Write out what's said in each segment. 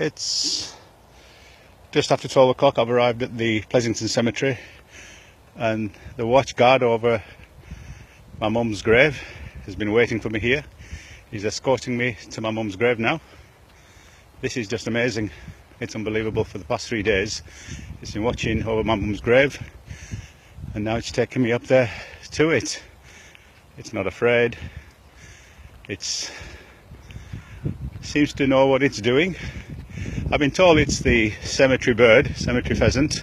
It's just after 12 o'clock. I've arrived at the Pleasington Cemetery, and the watch guard over my mum's grave has been waiting for me here. He's escorting me to my mum's grave now. This is just amazing. It's unbelievable. For the past 3 days he's been watching over my mum's grave, and now it's taking me up there to it. It's not afraid. It seems to know what it's doing. I've been told it's the cemetery bird, cemetery pheasant,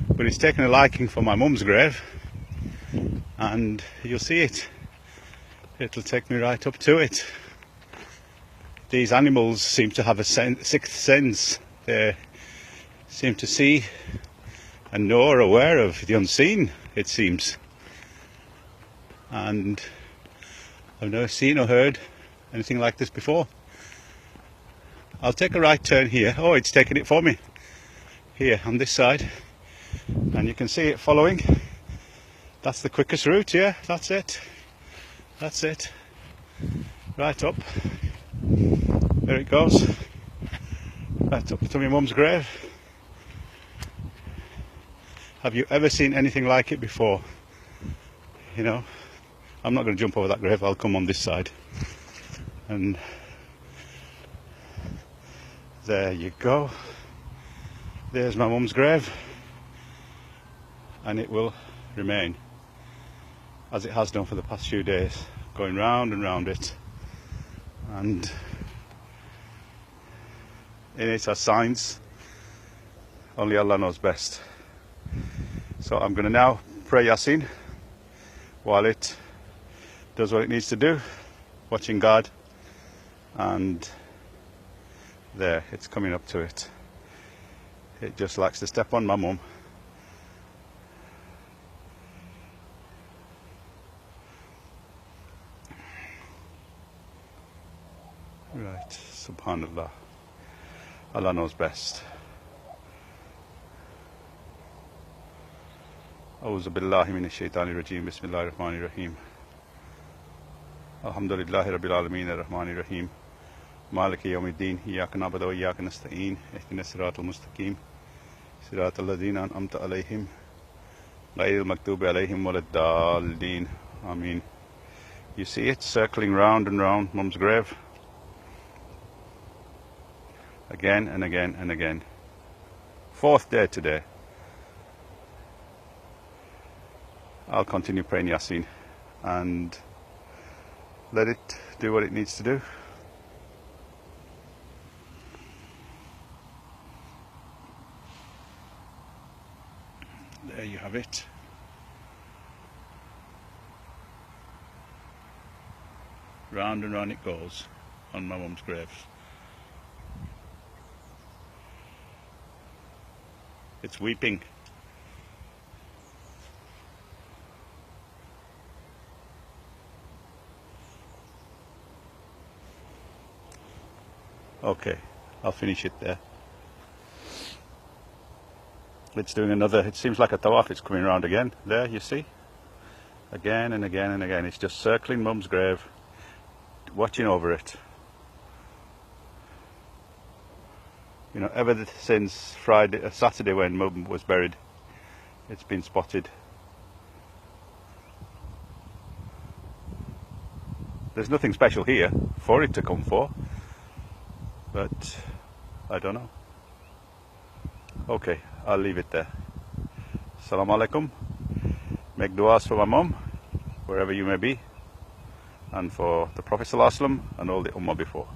but it's taken a liking for my mum's grave, and you'll see it. It'll take me right up to it. These animals seem to have a sixth sense. They seem to see and know or aware of the unseen, it seems. And I've never seen or heard anything like this before. I'll take a right turn here. Oh, it's taking it for me. Here, on this side. And you can see it following. That's the quickest route, yeah, that's it. That's it. Right up. There it goes. Right up to my mum's grave. Have you ever seen anything like it before? You know, I'm not going to jump over that grave, I'll come on this side. And there you go. There's my mum's grave, and it will remain as it has done for the past few days, going round and round it, and in it are signs. Only Allah knows best. So I'm going to now pray Yasin while it does what it needs to do, watching God, and there, it's coming up to it. It just likes to step on my mum. Right, subhanallah. Allah knows best. A'udhu billahi minash shaitani rajim. Bismillahir rahmanir rahim. Alhamdulillahi rabbil alameen ar-rahmanir rahim. Maliki yawmiddin. Iyyaka na'budu wa iyyaka nasta'in. Ihdinas siratal mustaqim. Siratal ladzina an'amta alayhim ghayril maghdubi alayhim waladdallin. Ameen. You see it circling round and round mum's grave, again and again and again. 4th day today. I'll continue praying Yasin and let it do what it needs to do. There you have it. Round and round it goes on my mum's grave. It's weeping. Okay, I'll finish it there. It's doing another, it seems like a tawaf, it's coming around again. There, you see? Again and again and again. It's just circling mum's grave, watching over it. You know, ever since Saturday when mum was buried, it's been spotted. There's nothing special here for it to come for, but I don't know. Okay, I'll leave it there. Assalamu alaikum. Make du'as for my mum, wherever you may be, and for the Prophet ﷺ and all the Ummah before.